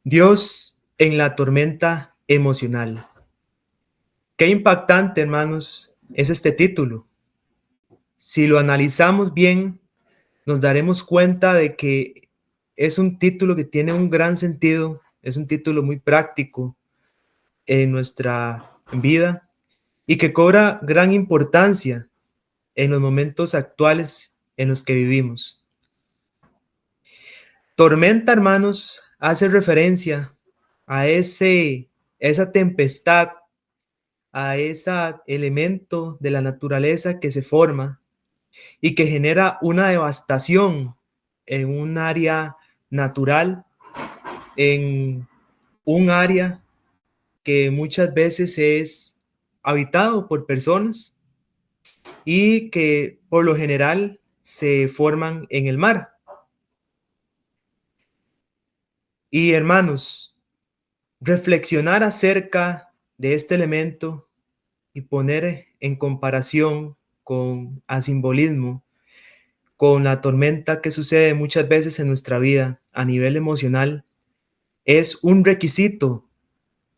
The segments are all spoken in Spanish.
Dios en la tormenta emocional. Qué impactante, hermanos, es este título. Si lo analizamos bien, nos daremos cuenta de que es un título que tiene un gran sentido, es un título muy práctico en nuestra vida y que cobra gran importancia en los momentos actuales en los que vivimos. Tormenta, hermanos, hace referencia a esa tempestad, a ese elemento de la naturaleza que se forma y que genera una devastación en un área natural, en un área que muchas veces es habitado por personas y que por lo general se forman en el mar. Y hermanos, reflexionar acerca de este elemento y poner en comparación a simbolismo con la tormenta que sucede muchas veces en nuestra vida a nivel emocional, es un requisito,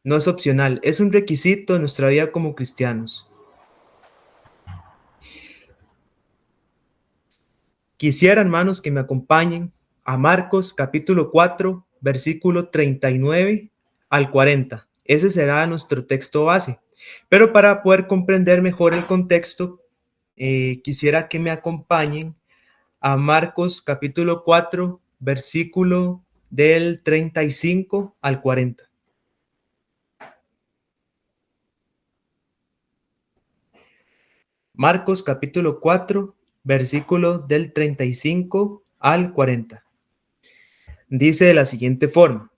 no es opcional, es un requisito de nuestra vida como cristianos. Quisiera, hermanos, que me acompañen a Marcos capítulo 4, versículo 39 al 40. Ese será nuestro texto base. Pero para poder comprender mejor el contexto, quisiera que me acompañen a Marcos capítulo 4, versículo del 35 al 40. Marcos capítulo 4, versículo del 35 al 40. Dice de la siguiente forma: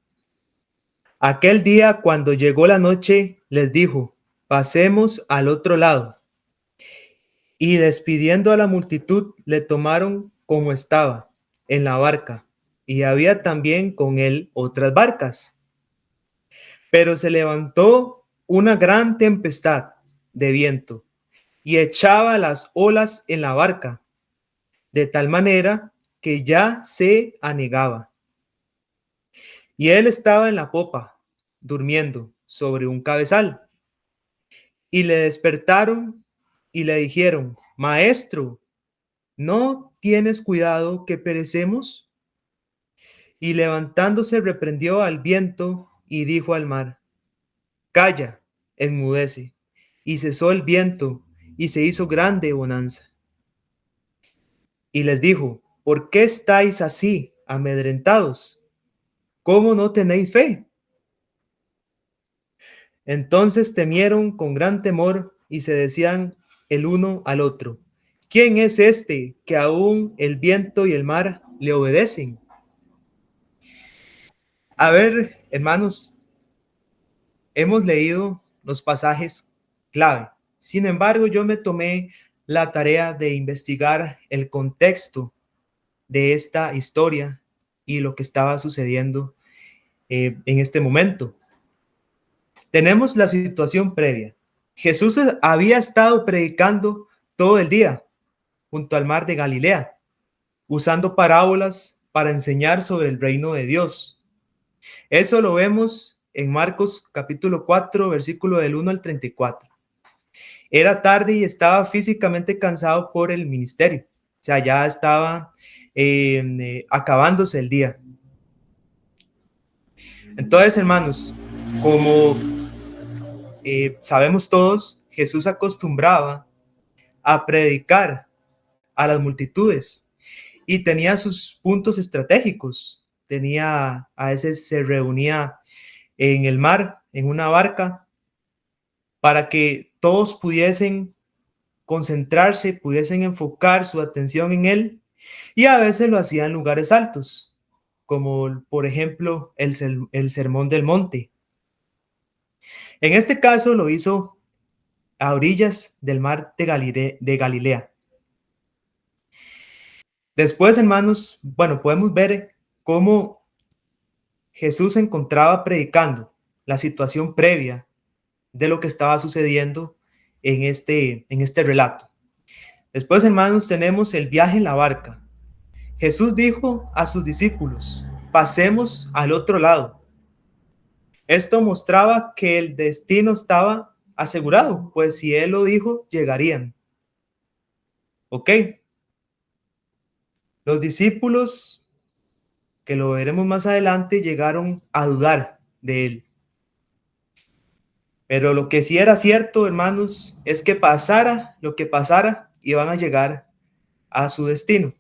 Aquel día, cuando llegó la noche, les dijo: pasemos al otro lado. Y despidiendo a la multitud, le tomaron como estaba, en la barca, y había también con él otras barcas. Pero se levantó una gran tempestad de viento, y echaba las olas en la barca, de tal manera que ya se anegaba. Y él estaba en la popa, durmiendo sobre un cabezal. Y le despertaron y le dijeron: Maestro, ¿no tienes cuidado que perecemos? Y levantándose reprendió al viento y dijo al mar: Calla, enmudece. Y cesó el viento y se hizo grande bonanza. Y les dijo: ¿Por qué estáis así amedrentados? ¿Cómo no tenéis fe? Entonces temieron con gran temor y se decían el uno al otro: ¿Quién es este que aún el viento y el mar le obedecen? A ver, hermanos, hemos leído los pasajes clave. Sin embargo, yo me tomé la tarea de investigar el contexto de esta historia y lo que estaba sucediendo en este momento. Tenemos la situación previa. Jesús había estado predicando todo el día junto al mar de Galilea, usando parábolas para enseñar sobre el reino de Dios. Eso lo vemos en Marcos capítulo 4, versículo del 1 al 34. Era tarde y estaba físicamente cansado por el ministerio. O sea, ya estaba acabándose el día. Entonces, hermanos, como sabemos todos, Jesús acostumbraba a predicar a las multitudes y tenía sus puntos estratégicos. A veces se reunía en el mar, en una barca, para que todos pudiesen concentrarse, pudiesen enfocar su atención en él, y a veces lo hacía en lugares altos, como por ejemplo el Sermón del Monte. En este caso lo hizo a orillas del mar de Galilea. Después, hermanos, bueno, podemos ver cómo Jesús se encontraba predicando la situación previa de lo que estaba sucediendo en este relato. Después, hermanos, tenemos el viaje en la barca. Jesús dijo a sus discípulos: pasemos al otro lado. Esto mostraba que el destino estaba asegurado, pues si él lo dijo, llegarían. ¿Ok? Los discípulos, que lo veremos más adelante, llegaron a dudar de él. Pero lo que sí era cierto, hermanos, es que pasara lo que pasara, iban a llegar a su destino.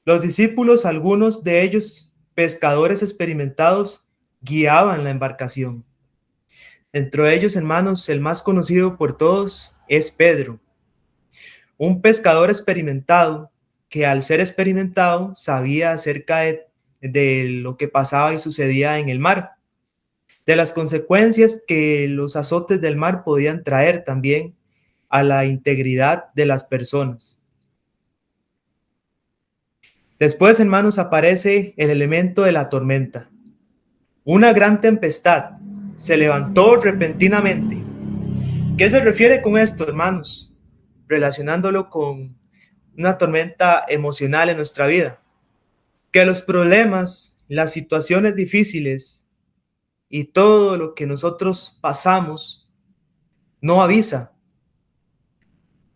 Los discípulos, algunos de ellos pescadores experimentados, guiaban la embarcación. Entre ellos, hermanos, el más conocido por todos es Pedro, un pescador experimentado que al ser experimentado sabía acerca de lo que pasaba y sucedía en el mar, de las consecuencias que los azotes del mar podían traer también a la integridad de las personas. Después, hermanos, aparece el elemento de la tormenta. Una gran tempestad se levantó repentinamente. ¿Qué se refiere con esto, hermanos? Relacionándolo con una tormenta emocional en nuestra vida. Que los problemas, las situaciones difíciles y todo lo que nosotros pasamos no avisa.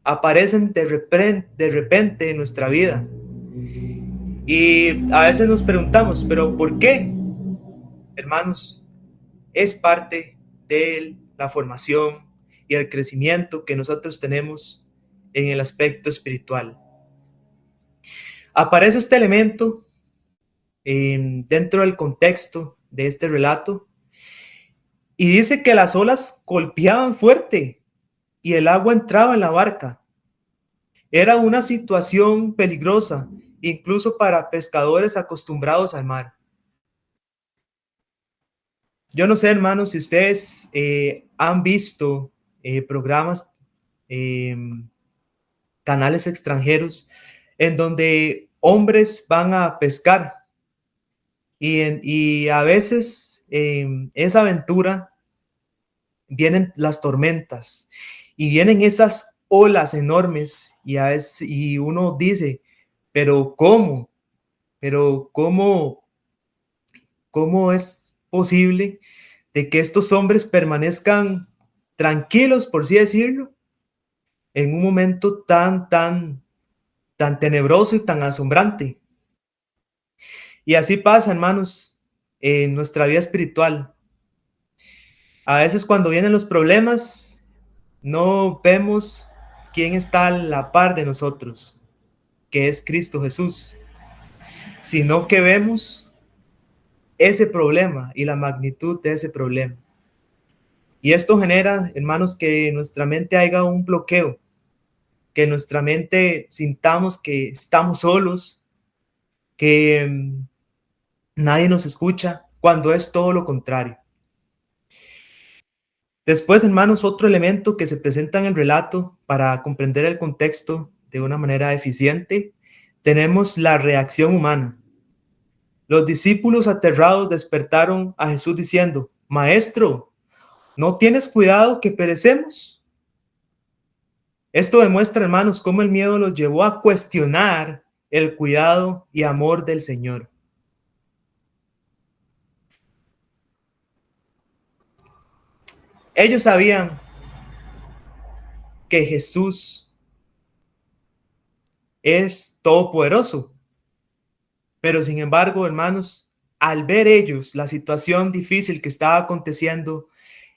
Aparecen de repente en nuestra vida. Y a veces nos preguntamos, ¿pero por qué? Hermanos, es parte de la formación y el crecimiento que nosotros tenemos en el aspecto espiritual. Aparece este elemento dentro del contexto de este relato y dice que las olas golpeaban fuerte y el agua entraba en la barca. Era una situación peligrosa, incluso para pescadores acostumbrados al mar. Yo no sé, hermanos, si ustedes han visto programas, eh, canales extranjeros, en donde hombres van a pescar y a veces en esa aventura vienen las tormentas y vienen esas olas enormes y uno dice, pero ¿cómo? Pero ¿cómo es posible de que estos hombres permanezcan tranquilos, por así decirlo, en un momento tan tenebroso y tan asombrante? Y así pasa, hermanos, en nuestra vida espiritual. A veces cuando vienen los problemas, no vemos quién está a la par de nosotros, que es Cristo Jesús, sino que vemos ese problema y la magnitud de ese problema. Y esto genera, hermanos, que en nuestra mente haya un bloqueo, que en nuestra mente sintamos que estamos solos, que nadie nos escucha, cuando es todo lo contrario. Después, hermanos, otro elemento que se presenta en el relato para comprender el contexto de una manera eficiente, tenemos la reacción humana. Los discípulos aterrados despertaron a Jesús diciendo, Maestro, ¿no tienes cuidado que perecemos? Esto demuestra, hermanos, cómo el miedo los llevó a cuestionar el cuidado y amor del Señor. Ellos sabían que Jesús es todopoderoso, pero sin embargo, hermanos, al ver ellos la situación difícil que estaba aconteciendo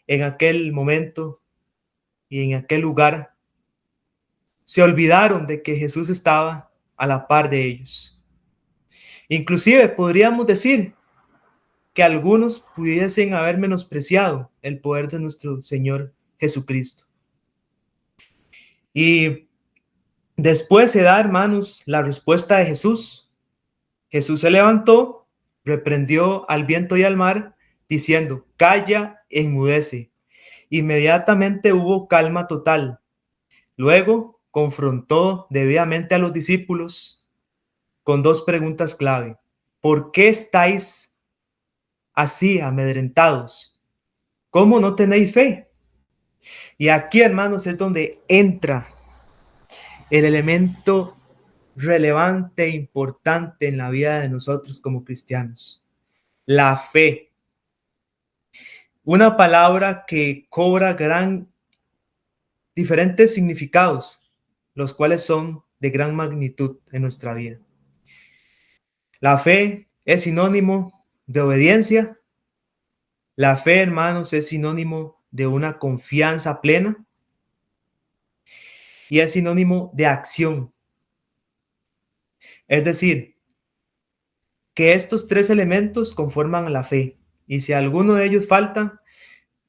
en aquel momento y en aquel lugar, se olvidaron de que Jesús estaba a la par de ellos. Inclusive podríamos decir que algunos pudiesen haber menospreciado el poder de nuestro Señor Jesucristo. Y después se da, hermanos, la respuesta de Jesús. Jesús se levantó, reprendió al viento y al mar, diciendo, calla, enmudece. Inmediatamente hubo calma total. Luego confrontó debidamente a los discípulos con dos preguntas clave. ¿Por qué estáis así amedrentados? ¿Cómo no tenéis fe? Y aquí, hermanos, es donde entra el elemento relevante e importante en la vida de nosotros como cristianos. La fe. Una palabra que cobra diferentes significados, los cuales son de gran magnitud en nuestra vida. La fe es sinónimo de obediencia. La fe, hermanos, es sinónimo de una confianza plena y es sinónimo de acción. Es decir, que estos tres elementos conforman la fe, y si alguno de ellos falta,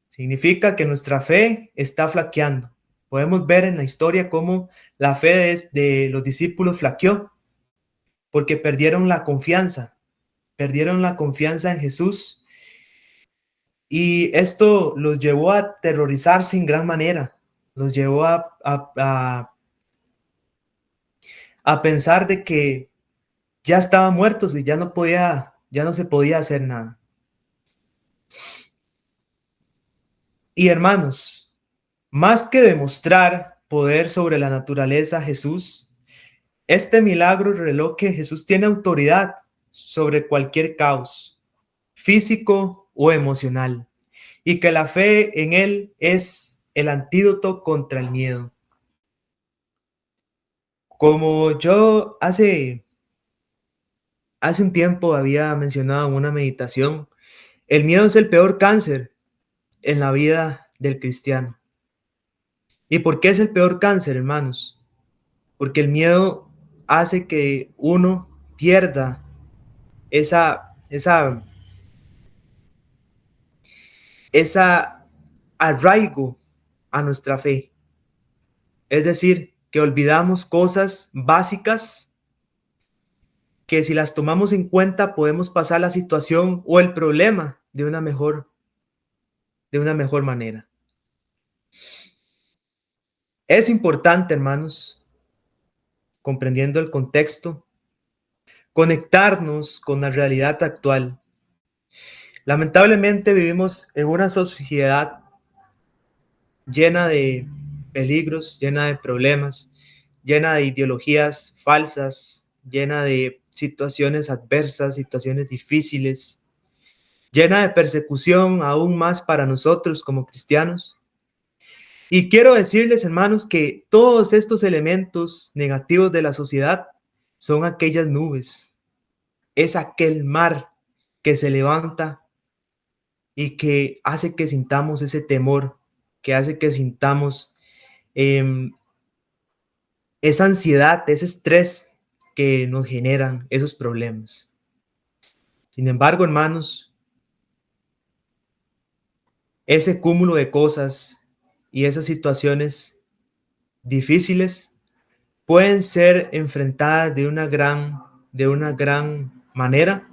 significa que nuestra fe está flaqueando. Podemos ver en la historia cómo la fe de los discípulos flaqueó, porque perdieron la confianza en Jesús, y esto los llevó a aterrorizarse en gran manera, los llevó a pensar de que ya estaban muertos y ya no se podía hacer nada. Y hermanos, más que demostrar poder sobre la naturaleza Jesús, este milagro reveló que Jesús tiene autoridad sobre cualquier caos, físico o emocional, y que la fe en Él es el antídoto contra el miedo. Como yo hace un tiempo había mencionado en una meditación, el miedo es el peor cáncer en la vida del cristiano. ¿Y por qué es el peor cáncer, hermanos? Porque el miedo hace que uno pierda esa arraigo a nuestra fe. Es decir, que olvidamos cosas básicas que si las tomamos en cuenta podemos pasar la situación o el problema de una mejor manera. Es importante, hermanos, comprendiendo el contexto, conectarnos con la realidad actual. Lamentablemente vivimos en una sociedad llena de peligros, llena de problemas, llena de ideologías falsas, llena de situaciones adversas, situaciones difíciles, llena de persecución aún más para nosotros como cristianos. Y quiero decirles, hermanos, que todos estos elementos negativos de la sociedad son aquellas nubes, es aquel mar que se levanta y que hace que sintamos ese temor, que hace que sintamos esa ansiedad, ese estrés que nos generan esos problemas. Sin embargo, hermanos, ese cúmulo de cosas y esas situaciones difíciles pueden ser enfrentadas de una gran manera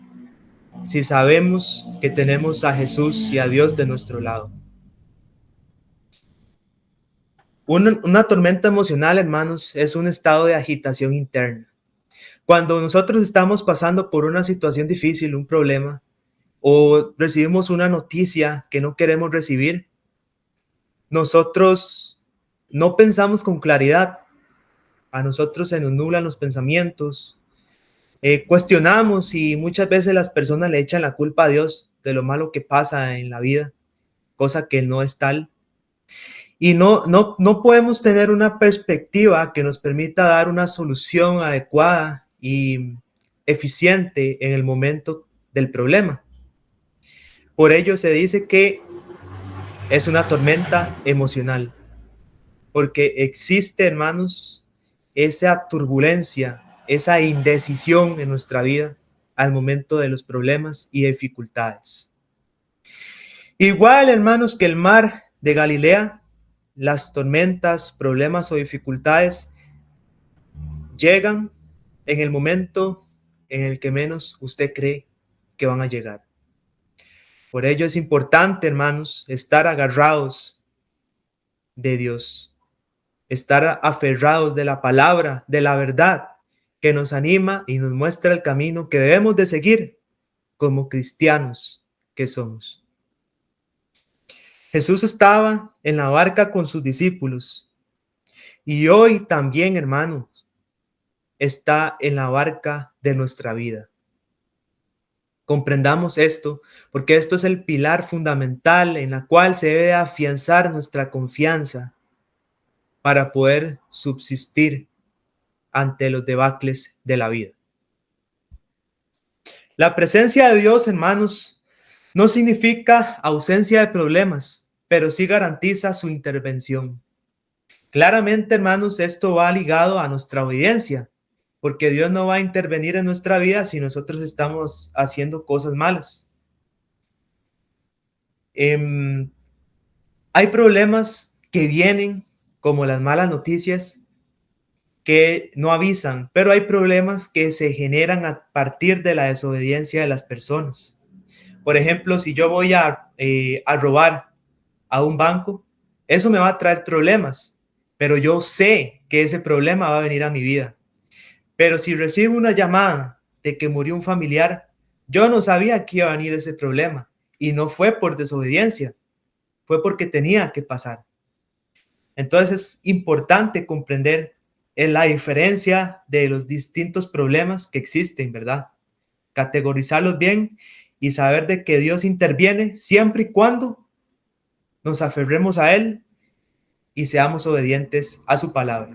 si sabemos que tenemos a Jesús y a Dios de nuestro lado. Una tormenta emocional, hermanos, es un estado de agitación interna. Cuando nosotros estamos pasando por una situación difícil, un problema, o recibimos una noticia que no queremos recibir, nosotros no pensamos con claridad. A nosotros se nos nublan los pensamientos, cuestionamos y muchas veces las personas le echan la culpa a Dios de lo malo que pasa en la vida, cosa que no es tal. Y no podemos tener una perspectiva que nos permita dar una solución adecuada y eficiente en el momento del problema. Por ello se dice que es una tormenta emocional, porque existe, hermanos, esa turbulencia, esa indecisión en nuestra vida al momento de los problemas y dificultades. Igual, hermanos, que el mar de Galilea, las tormentas, problemas o dificultades llegan en el momento en el que menos usted cree que van a llegar. Por ello es importante, hermanos, estar agarrados de Dios, estar aferrados de la palabra, de la verdad, que nos anima y nos muestra el camino que debemos de seguir como cristianos que somos. Jesús estaba en la barca con sus discípulos y hoy también, hermanos, está en la barca de nuestra vida. Comprendamos esto, porque esto es el pilar fundamental en la cual se debe afianzar nuestra confianza para poder subsistir ante los debacles de la vida. La presencia de Dios, hermanos, no significa ausencia de problemas, pero sí garantiza su intervención. Claramente, hermanos, esto va ligado a nuestra obediencia, porque Dios no va a intervenir en nuestra vida si nosotros estamos haciendo cosas malas. Hay problemas que vienen, como las malas noticias, que no avisan, pero hay problemas que se generan a partir de la desobediencia de las personas. Por ejemplo, si yo voy a robar a un banco, eso me va a traer problemas, pero yo sé que ese problema va a venir a mi vida. Pero si recibo una llamada de que murió un familiar, yo no sabía que iba a venir ese problema y no fue por desobediencia, fue porque tenía que pasar. Entonces es importante comprender la diferencia de los distintos problemas que existen, ¿verdad? Categorizarlos bien y saber de que Dios interviene siempre y cuando nos aferremos a Él y seamos obedientes a su palabra.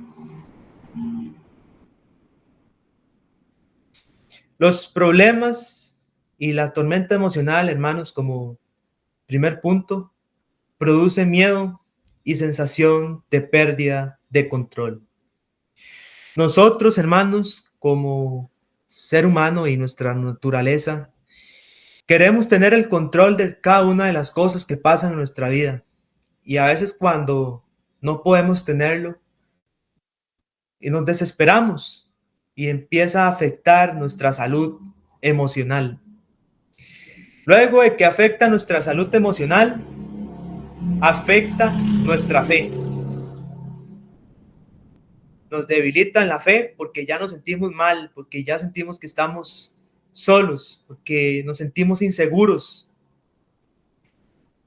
Los problemas y la tormenta emocional, hermanos, como primer punto, producen miedo y sensación de pérdida de control. Nosotros, hermanos, como ser humano y nuestra naturaleza, queremos tener el control de cada una de las cosas que pasan en nuestra vida. Y a veces cuando no podemos tenerlo, y nos desesperamos y empieza a afectar nuestra salud emocional. Luego de que afecta nuestra salud emocional, afecta nuestra fe. Nos debilita en la fe porque ya nos sentimos mal, porque ya sentimos que estamos solos, porque nos sentimos inseguros.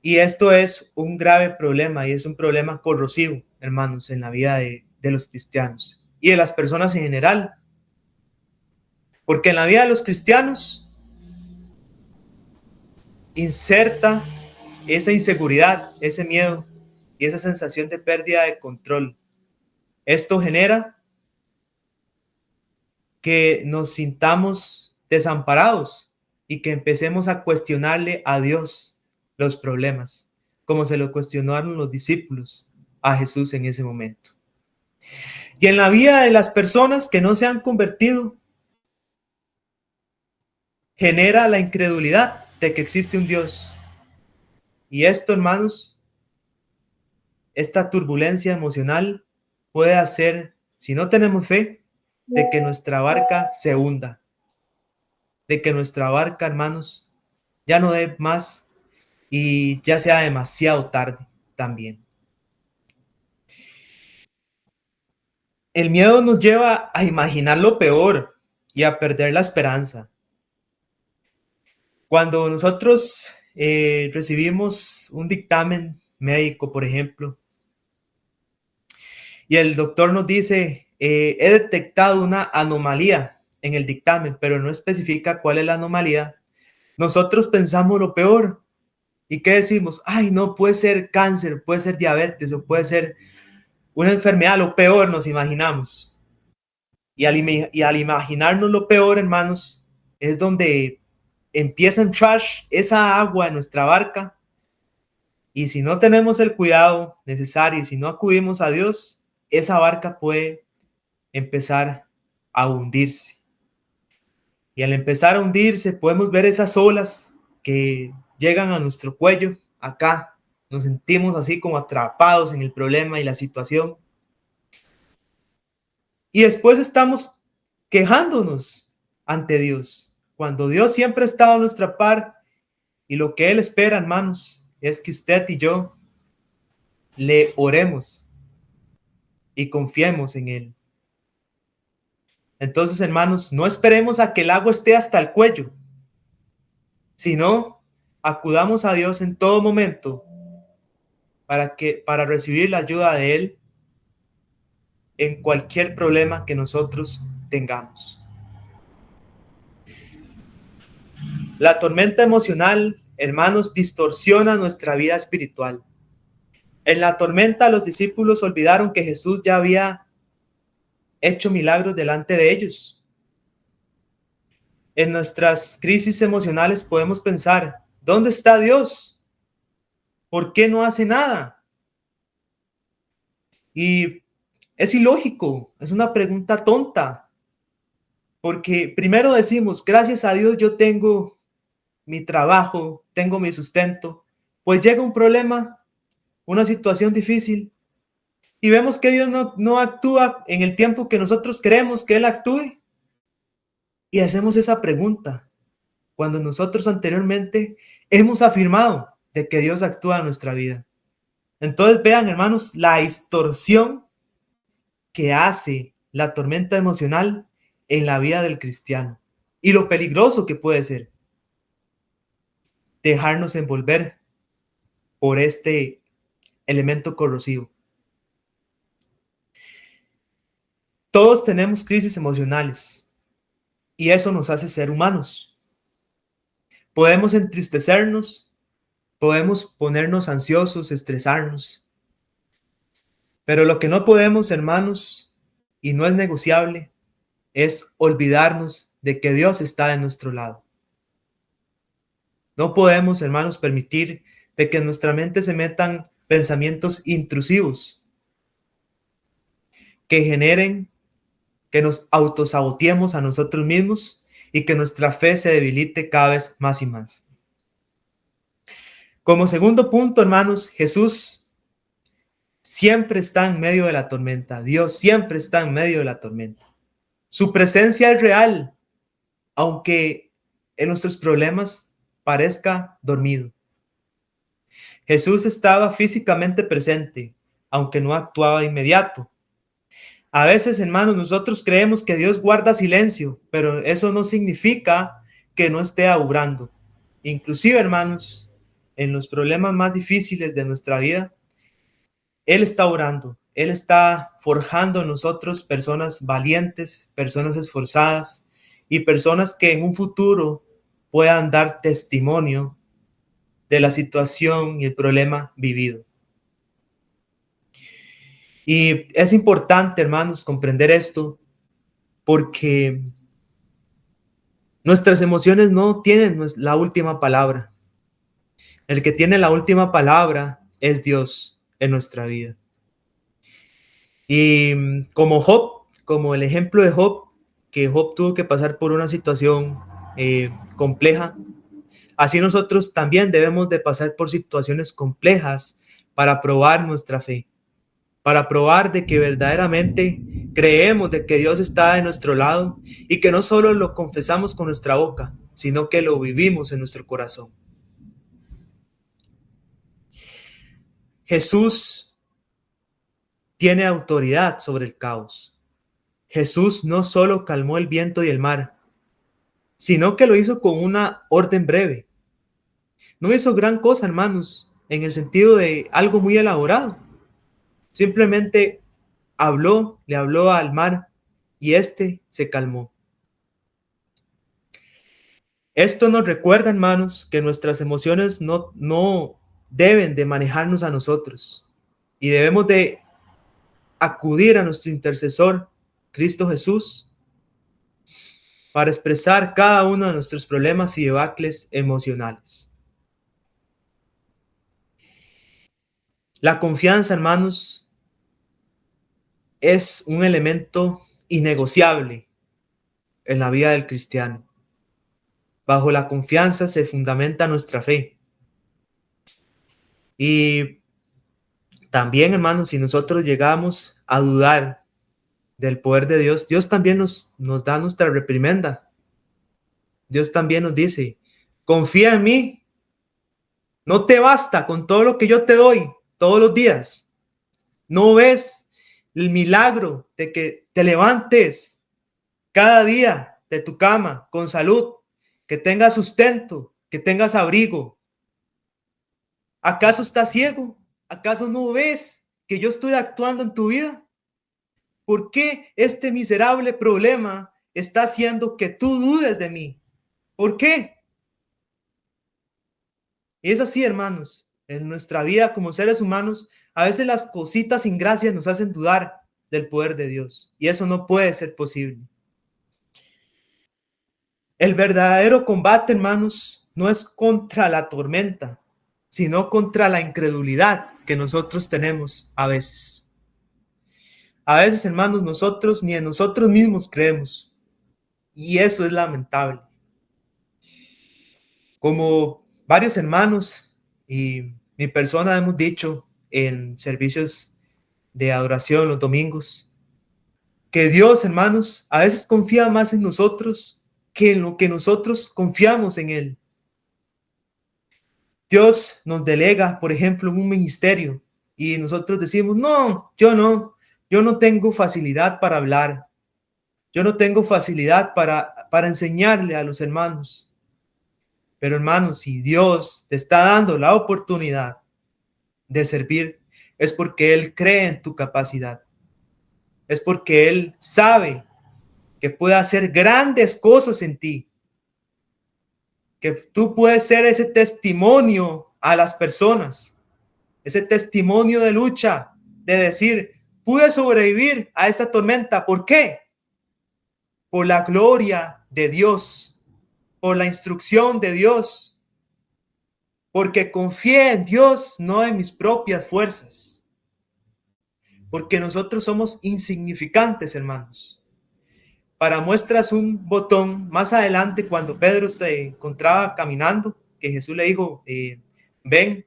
Y esto es un grave problema y es un problema corrosivo, hermanos, en la vida de los cristianos y de las personas en general. Porque en la vida de los cristianos inserta esa inseguridad, ese miedo y esa sensación de pérdida de control. Esto genera que nos sintamos desamparados y que empecemos a cuestionarle a Dios los problemas, como se lo cuestionaron los discípulos a Jesús en ese momento. Y en la vida de las personas que no se han convertido, genera la incredulidad de que existe un Dios. Y esto, hermanos, esta turbulencia emocional puede hacer, si no tenemos fe, de que nuestra barca se hunda, de que nuestra barca, hermanos, ya no dé más y ya sea demasiado tarde también. El miedo nos lleva a imaginar lo peor y a perder la esperanza. Cuando nosotros recibimos un dictamen médico, por ejemplo, y el doctor nos dice, he detectado una anomalía en el dictamen, pero no especifica cuál es la anomalía, nosotros pensamos lo peor. ¿Y qué decimos? Ay, no, puede ser cáncer, puede ser diabetes o puede ser una enfermedad, lo peor nos imaginamos. Y al imaginarnos lo peor, hermanos, es donde empieza a entrar esa agua en nuestra barca. Y si no tenemos el cuidado necesario y si no acudimos a Dios, esa barca puede empezar a hundirse. Y al empezar a hundirse, podemos ver esas olas que llegan a nuestro cuello, acá. Nos sentimos así como atrapados en el problema y la situación. Y después estamos quejándonos ante Dios, cuando Dios siempre ha estado a nuestra par y lo que Él espera, hermanos, es que usted y yo le oremos y confiemos en Él. Entonces, hermanos, no esperemos a que el agua esté hasta el cuello, sino acudamos a Dios en todo momento para recibir la ayuda de Él en cualquier problema que nosotros tengamos. La tormenta emocional, hermanos, distorsiona nuestra vida espiritual. En la tormenta los discípulos olvidaron que Jesús ya había hecho milagros delante de ellos. En nuestras crisis emocionales podemos pensar, ¿dónde está Dios? ¿Por qué no hace nada? Y es ilógico, es una pregunta tonta, porque primero decimos, gracias a Dios yo tengo mi trabajo, tengo mi sustento, pues llega un problema, una situación difícil, y vemos que Dios no actúa en el tiempo que nosotros queremos que Él actúe, y hacemos esa pregunta, cuando nosotros anteriormente hemos afirmado de que Dios actúa en nuestra vida. Entonces vean, hermanos, la distorsión que hace la tormenta emocional en la vida del cristiano y lo peligroso que puede ser dejarnos envolver por este elemento corrosivo. Todos tenemos crisis emocionales y eso nos hace ser humanos. Podemos entristecernos, podemos ponernos ansiosos, estresarnos, pero lo que no podemos, hermanos, y no es negociable, es olvidarnos de que Dios está de nuestro lado. No podemos, hermanos, permitir de que en nuestra mente se metan pensamientos intrusivos que generen que nos autosaboteemos a nosotros mismos y que nuestra fe se debilite cada vez más y más. Como segundo punto, hermanos, Jesús siempre está en medio de la tormenta. Dios siempre está en medio de la tormenta. Su presencia es real, aunque en nuestros problemas parezca dormido. Jesús estaba físicamente presente, aunque no actuaba de inmediato. A veces, hermanos, nosotros creemos que Dios guarda silencio, pero eso no significa que no esté obrando. Inclusive, hermanos, en los problemas más difíciles de nuestra vida, Él está obrando. Él está forjando en nosotros personas valientes, personas esforzadas y personas que en un futuro puedan dar testimonio de la situación y el problema vivido. Y es importante, hermanos, comprender esto porque nuestras emociones no tienen la última palabra. El que tiene la última palabra es Dios en nuestra vida. Y como Job, como el ejemplo de Job, que Job tuvo que pasar por una situación compleja, así nosotros también debemos de pasar por situaciones complejas para probar nuestra fe, para probar de que verdaderamente creemos de que Dios está de nuestro lado y que no solo lo confesamos con nuestra boca, sino que lo vivimos en nuestro corazón. Jesús tiene autoridad sobre el caos. Jesús no solo calmó el viento y el mar, sino que lo hizo con una orden breve. No hizo gran cosa, hermanos, en el sentido de algo muy elaborado. Simplemente le habló al mar y éste se calmó. Esto nos recuerda, hermanos, que nuestras emociones no deben de manejarnos a nosotros y debemos de acudir a nuestro intercesor, Cristo Jesús, para expresar cada uno de nuestros problemas y debacles emocionales. La confianza, hermanos, es un elemento innegociable en la vida del cristiano. Bajo la confianza se fundamenta nuestra fe. Y también, hermanos, si nosotros llegamos a dudar del poder de Dios, Dios también nos da nuestra reprimenda. Dios también nos dice, confía en mí, no te basta con todo lo que yo te doy todos los días. ¿No ves el milagro de que te levantes cada día de tu cama con salud, que tengas sustento, que tengas abrigo? ¿Acaso estás ciego? ¿Acaso no ves que yo estoy actuando en tu vida? ¿Por qué este miserable problema está haciendo que tú dudes de mí? ¿Por qué? Y es así, hermanos. En nuestra vida como seres humanos, a veces las cositas ingracias nos hacen dudar del poder de Dios. Y eso no puede ser posible. El verdadero combate, hermanos, no es contra la tormenta, sino contra la incredulidad que nosotros tenemos a veces. A veces, hermanos, nosotros ni en nosotros mismos creemos. Y eso es lamentable. Como varios hermanos y mi persona hemos dicho en servicios de adoración los domingos, que Dios, hermanos, a veces confía más en nosotros que en lo que nosotros confiamos en Él. Dios nos delega, por ejemplo, un ministerio y nosotros decimos, no, yo no tengo facilidad para hablar, yo no tengo facilidad para enseñarle a los hermanos. Pero hermanos, si Dios te está dando la oportunidad de servir, es porque Él cree en tu capacidad, es porque Él sabe que puede hacer grandes cosas en ti, que tú puedes ser ese testimonio a las personas, ese testimonio de lucha, de decir, pude sobrevivir a esta tormenta. ¿Por qué? Por la gloria de Dios, por la instrucción de Dios, porque confié en Dios, no en mis propias fuerzas, porque nosotros somos insignificantes, hermanos. Para muestras un botón, más adelante cuando Pedro se encontraba caminando, que Jesús le dijo, ven,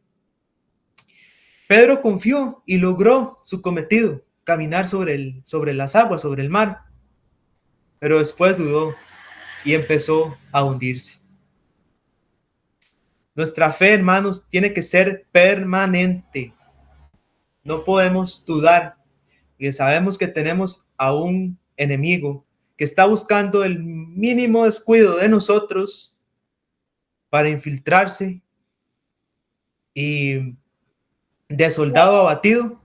Pedro confió y logró su cometido, caminar sobre las aguas, sobre el mar, pero después dudó y empezó a hundirse. Nuestra fe, hermanos, tiene que ser permanente. No podemos dudar, porque sabemos que tenemos a un enemigo que está buscando el mínimo descuido de nosotros para infiltrarse y de soldado abatido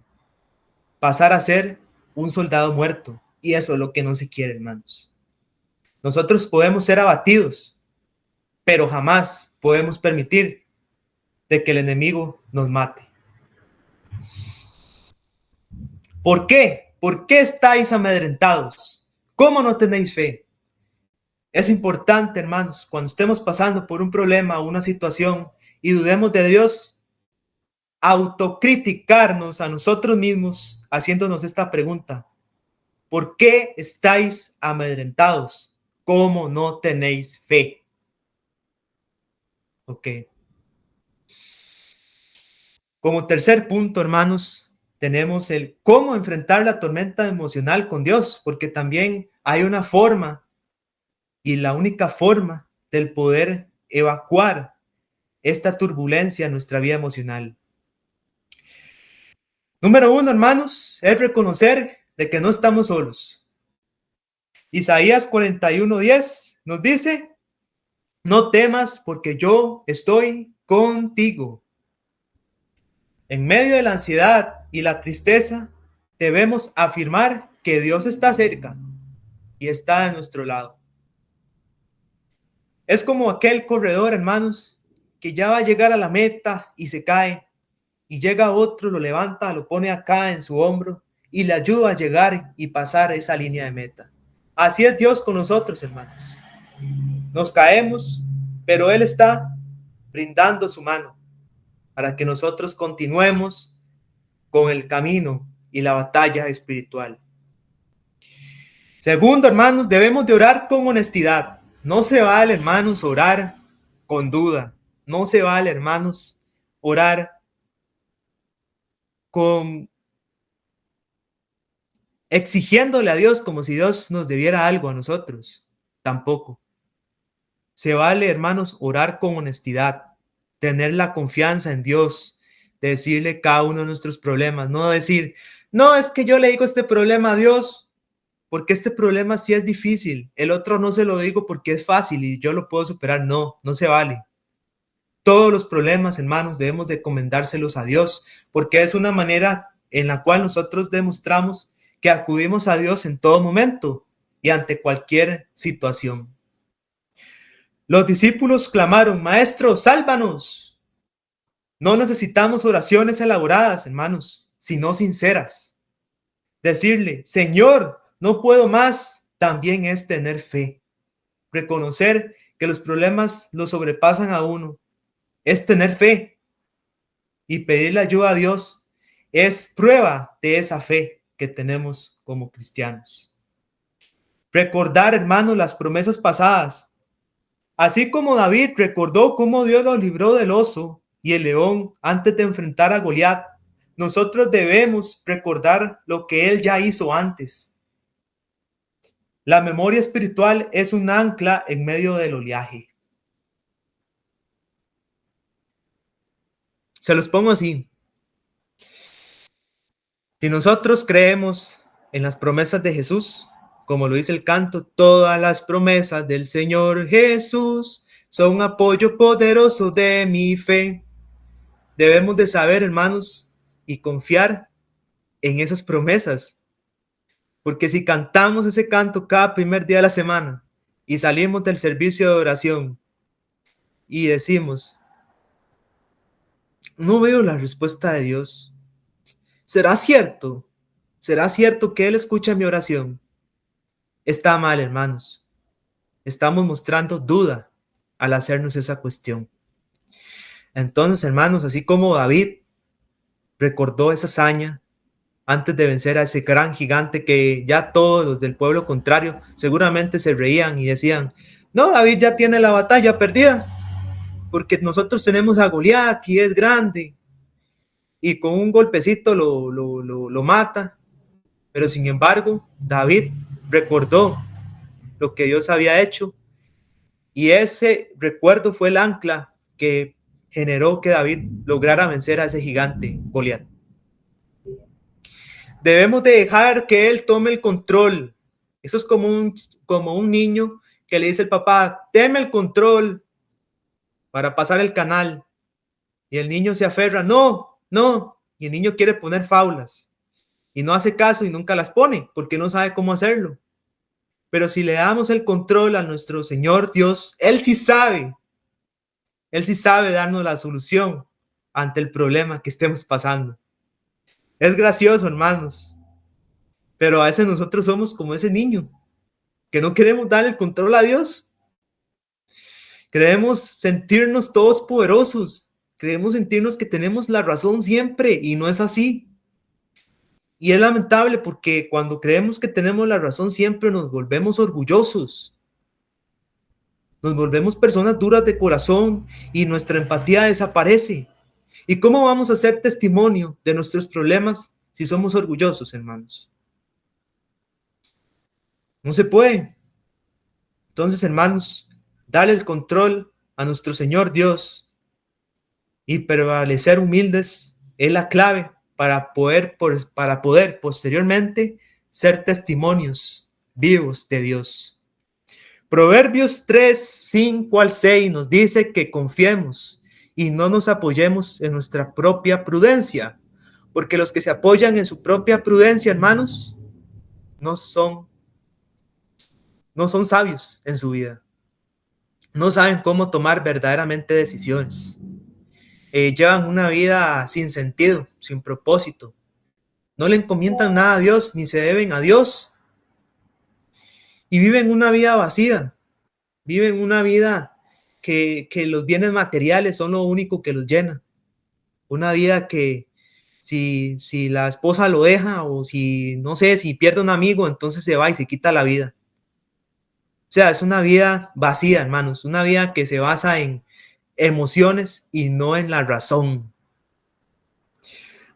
pasar a ser un soldado muerto. Y eso es lo que no se quiere, hermanos. Nosotros podemos ser abatidos, pero jamás podemos permitir de que el enemigo nos mate. ¿Por qué? ¿Por qué estáis amedrentados? ¿Cómo no tenéis fe? Es importante, hermanos, cuando estemos pasando por un problema o una situación y dudemos de Dios, autocriticarnos a nosotros mismos haciéndonos esta pregunta: ¿por qué estáis amedrentados? ¿Cómo no tenéis fe? Ok. Como tercer punto, hermanos, tenemos el cómo enfrentar la tormenta emocional con Dios, porque también hay una forma y la única forma del poder evacuar esta turbulencia en nuestra vida emocional. Número uno, hermanos, es reconocer de que no estamos solos. Isaías 41:10 nos dice: no temas porque yo estoy contigo. En medio de la ansiedad y la tristeza, debemos afirmar que Dios está cerca y está de nuestro lado. Es como aquel corredor, hermanos, que ya va a llegar a la meta y se cae, y llega otro, lo levanta, lo pone acá en su hombro y le ayuda a llegar y pasar esa línea de meta. Así es Dios con nosotros, hermanos. Nos caemos, pero Él está brindando su mano para que nosotros continuemos con el camino y la batalla espiritual. Segundo, hermanos, debemos de orar con honestidad. No se vale, hermanos, orar con duda. No se vale, hermanos, orar con exigiéndole a Dios como si Dios nos debiera algo a nosotros. Tampoco. Se vale, hermanos, orar con honestidad, tener la confianza en Dios, decirle cada uno de nuestros problemas, no decir, no, es que yo le digo este problema a Dios porque este problema sí es difícil, el otro no se lo digo porque es fácil y yo lo puedo superar. No, no se vale. Todos los problemas, hermanos, debemos de encomendárselos a Dios, porque es una manera en la cual nosotros demostramos que acudimos a Dios en todo momento y ante cualquier situación. Los discípulos clamaron: Maestro, sálvanos. No necesitamos oraciones elaboradas, hermanos, sino sinceras. Decirle: Señor, no puedo más, también es tener fe. Reconocer que los problemas lo sobrepasan a uno es tener fe, y pedirle ayuda a Dios es prueba de esa fe que tenemos como cristianos. Recordar, hermanos, las promesas pasadas. Así como David recordó cómo Dios lo libró del oso y el león antes de enfrentar a Goliat, nosotros debemos recordar lo que él ya hizo antes. La memoria espiritual es un ancla en medio del oleaje. Se los pongo así. Si nosotros creemos en las promesas de Jesús, como lo dice el canto, todas las promesas del Señor Jesús son un apoyo poderoso de mi fe. Debemos de saber, hermanos, y confiar en esas promesas. Porque si cantamos ese canto cada primer día de la semana y salimos del servicio de oración y decimos: no veo la respuesta de Dios, ¿será cierto? ¿Será cierto que Él escucha mi oración? Está mal, hermanos. Estamos mostrando duda al hacernos esa cuestión. Entonces, hermanos, así como David recordó esa hazaña antes de vencer a ese gran gigante que ya todos los del pueblo contrario seguramente se reían y decían: no, David ya tiene la batalla perdida, porque nosotros tenemos a Goliat y es grande, y con un golpecito lo mata. Pero sin embargo, David recordó lo que Dios había hecho, y ese recuerdo fue el ancla que generó que David lograra vencer a ese gigante Goliat. Debemos de dejar que él tome el control. Eso es como un niño que le dice al papá: teme el control para pasar el canal. Y el niño se aferra: no, no. Y el niño quiere poner faulas y no hace caso y nunca las pone porque no sabe cómo hacerlo. Pero si le damos el control a nuestro Señor Dios, Él sí sabe darnos la solución ante el problema que estemos pasando. Es gracioso, hermanos, pero a veces nosotros somos como ese niño que no queremos dar el control a Dios. Queremos sentirnos todos poderosos, queremos sentirnos que tenemos la razón siempre, y no es así. Y es lamentable porque cuando creemos que tenemos la razón siempre nos volvemos orgullosos. Nos volvemos personas duras de corazón y nuestra empatía desaparece. ¿Y cómo vamos a hacer testimonio de nuestros problemas si somos orgullosos, hermanos? No se puede. Entonces, hermanos, darle el control a nuestro Señor Dios y prevalecer humildes es la clave para poder posteriormente ser testimonios vivos de Dios. Proverbios 3, 5 al 6 nos dice que confiemos y no nos apoyemos en nuestra propia prudencia, porque los que se apoyan en su propia prudencia, hermanos, no son sabios en su vida. No saben cómo tomar verdaderamente decisiones. Llevan una vida sin sentido, sin propósito. No le encomiendan nada a Dios, ni se deben a Dios. Y viven una vida vacía. Viven una vida que los bienes materiales son lo único que los llena. Una vida que si la esposa lo deja, o si, no sé, si pierde un amigo, entonces se va y se quita la vida. O sea, es una vida vacía, hermanos. Una vida que se basa en emociones y no en la razón.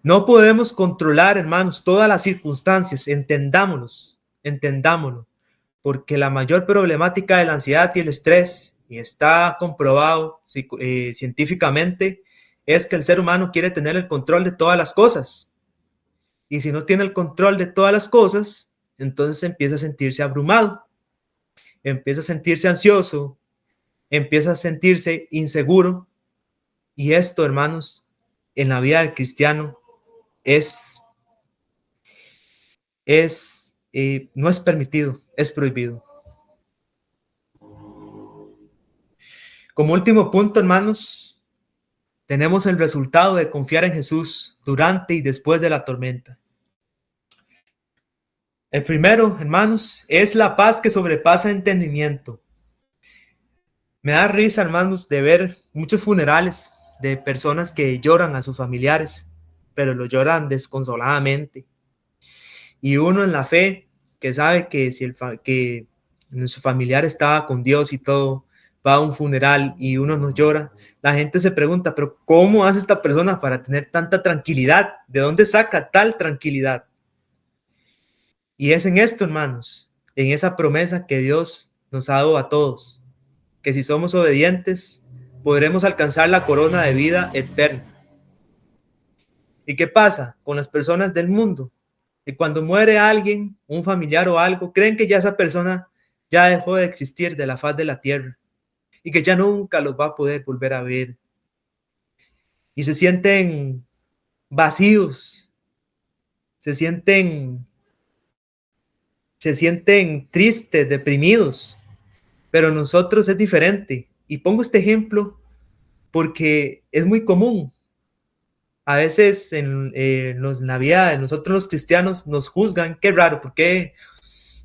No podemos controlar, hermanos, todas las circunstancias. Entendámoslo, porque la mayor problemática de la ansiedad y el estrés, y está comprobado científicamente, es que el ser humano quiere tener el control de todas las cosas. Y si no tiene el control de todas las cosas, entonces empieza a sentirse abrumado, empieza a sentirse ansioso, empieza a sentirse inseguro. Y esto, hermanos, en la vida del cristiano es no es permitido, es prohibido. Como último punto, hermanos, tenemos el resultado de confiar en Jesús durante y después de la tormenta. El primero, hermanos, es la paz que sobrepasa entendimiento. Me da risa, hermanos, de ver muchos funerales de personas que lloran a sus familiares, pero lo lloran desconsoladamente. Y uno en la fe, que sabe que si que su familiar estaba con Dios y todo, va a un funeral y uno no llora, la gente se pregunta, pero ¿cómo hace esta persona para tener tanta tranquilidad? ¿De dónde saca tal tranquilidad? Y es en esto, hermanos, en esa promesa que Dios nos ha dado a todos, que si somos obedientes, podremos alcanzar la corona de vida eterna. ¿Y qué pasa con las personas del mundo? Que cuando muere alguien, un familiar o algo, creen que ya esa persona ya dejó de existir de la faz de la tierra y que ya nunca los va a poder volver a ver. Y se sienten vacíos, se sienten, se sienten tristes, deprimidos. Pero nosotros es diferente. Y pongo este ejemplo porque es muy común. A veces la vida de nosotros los cristianos nos juzgan. Qué raro, ¿por qué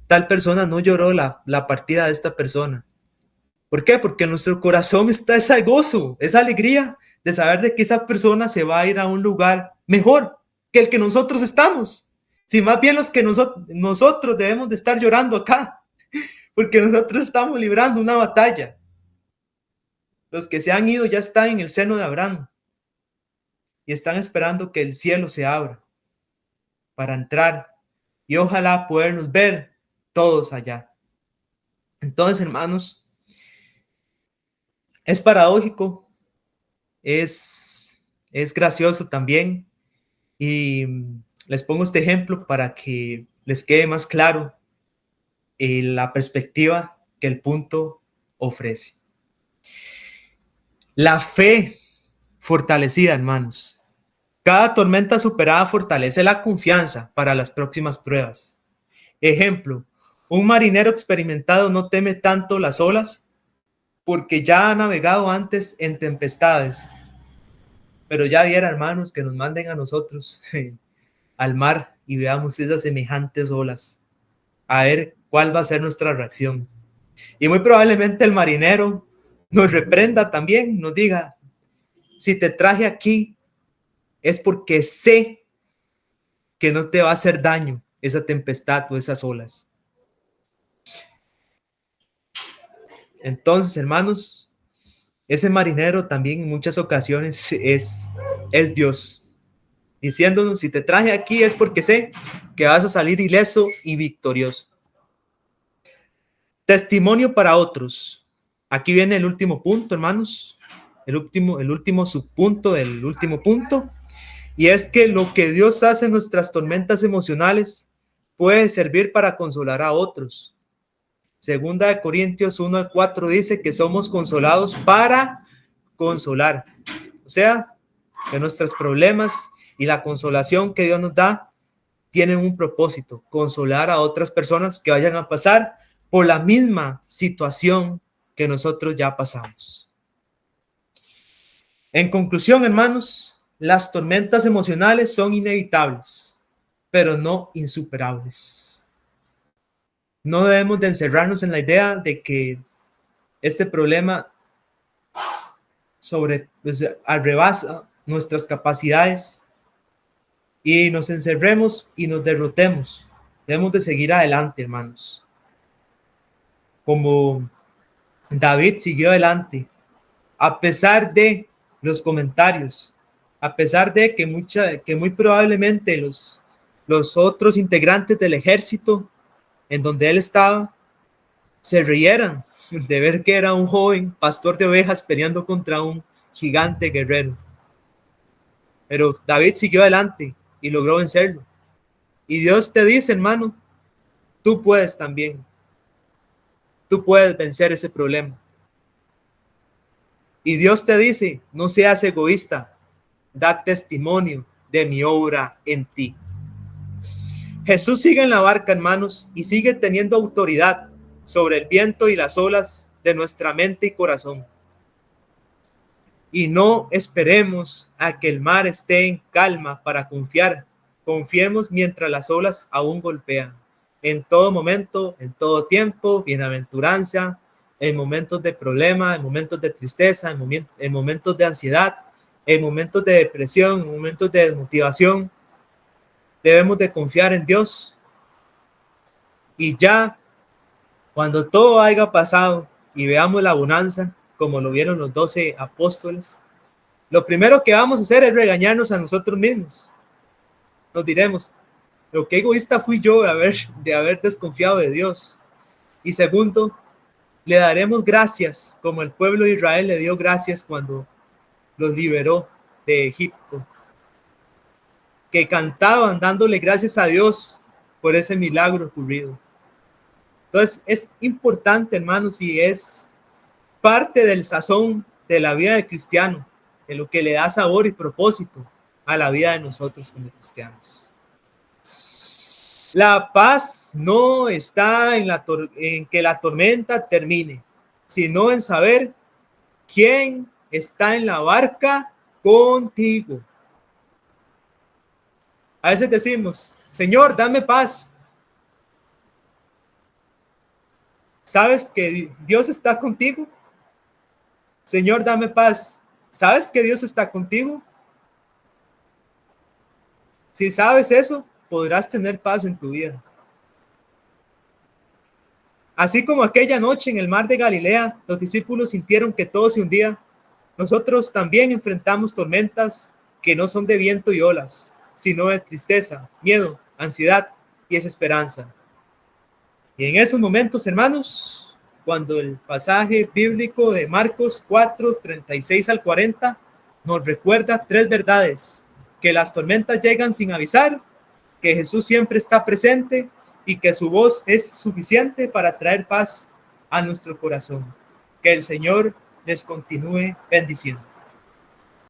tal persona no lloró la partida de esta persona? ¿Por qué? Porque en nuestro corazón está ese gozo, esa alegría de saber de que esa persona se va a ir a un lugar mejor que el que nosotros estamos. Si más bien los que nosotros debemos de estar llorando acá, porque nosotros estamos librando una batalla. Los que se han ido ya están en el seno de Abraham y están esperando que el cielo se abra para entrar y ojalá podernos ver todos allá. Entonces, hermanos, es paradójico, es gracioso también y les pongo este ejemplo para que les quede más claro la perspectiva que el punto ofrece. La fe fortalecida, hermanos. Cada tormenta superada fortalece la confianza para las próximas pruebas. Ejemplo, un marinero experimentado no teme tanto las olas porque ya ha navegado antes en tempestades. Pero ya viera, hermanos, que nos manden a nosotros al mar y veamos esas semejantes olas. A ver cuál va a ser nuestra reacción. Y muy probablemente el marinero nos reprenda también, nos diga, si te traje aquí es porque sé que no te va a hacer daño esa tempestad o esas olas. Entonces, hermanos, ese marinero también en muchas ocasiones es Dios, diciéndonos, si te traje aquí es porque sé que vas a salir ileso y victorioso. Testimonio para otros. Aquí viene el último punto, hermanos, el último subpunto del último punto, y es que lo que Dios hace en nuestras tormentas emocionales puede servir para consolar a otros. Segunda de Corintios 1-4 dice que somos consolados para consolar. O sea, que nuestros problemas y la consolación que Dios nos da tienen un propósito, consolar a otras personas que vayan a pasar por la misma situación que nosotros ya pasamos. En conclusión, hermanos, las tormentas emocionales son inevitables, pero no insuperables. No debemos de encerrarnos en la idea de que este problema rebasa nuestras capacidades y nos encerremos y nos derrotemos. Debemos de seguir adelante, hermanos. Como David siguió adelante, a pesar de los comentarios, a pesar de que muy probablemente los otros integrantes del ejército en donde él estaba se rieran de ver que era un joven pastor de ovejas peleando contra un gigante guerrero. Pero David siguió adelante y logró vencerlo. Y Dios te dice, hermano, tú puedes también. Tú puedes vencer ese problema. Y Dios te dice, no seas egoísta, da testimonio de mi obra en ti. Jesús sigue en la barca, hermanos, y sigue teniendo autoridad sobre el viento y las olas de nuestra mente y corazón. Y no esperemos a que el mar esté en calma para confiar. Confiemos mientras las olas aún golpean. En todo momento, en todo tiempo, bienaventuranza, en momentos de problema, en momentos de tristeza, en momentos de ansiedad, en momentos de depresión, en momentos de desmotivación. Debemos de confiar en Dios. Y ya, cuando todo haya pasado y veamos la bonanza, como lo vieron los 12 apóstoles, lo primero que vamos a hacer es regañarnos a nosotros mismos. Nos diremos, lo que egoísta fui yo de haber desconfiado de Dios. Y segundo, le daremos gracias, como el pueblo de Israel le dio gracias cuando los liberó de Egipto, que cantaban dándole gracias a Dios por ese milagro ocurrido. Entonces es importante, hermanos, y es parte del sazón de la vida del cristiano, de lo que le da sabor y propósito a la vida de nosotros como cristianos. La paz no está en que la tormenta termine, sino en saber quién está en la barca contigo. A veces decimos, Señor, dame paz. ¿Sabes que Dios está contigo? Señor, dame paz. ¿Sabes que Dios está contigo? Si sabes eso, podrás tener paz en tu vida. Así como aquella noche en el mar de Galilea, los discípulos sintieron que todo se hundía. Nosotros también enfrentamos tormentas que no son de viento y olas, sino de tristeza, miedo, ansiedad y desesperanza. Y en esos momentos, hermanos, cuando el pasaje bíblico de Marcos 4, 36 al 40 nos recuerda tres verdades: que las tormentas llegan sin avisar, que Jesús siempre está presente y que su voz es suficiente para traer paz a nuestro corazón. Que el Señor les continúe bendiciendo.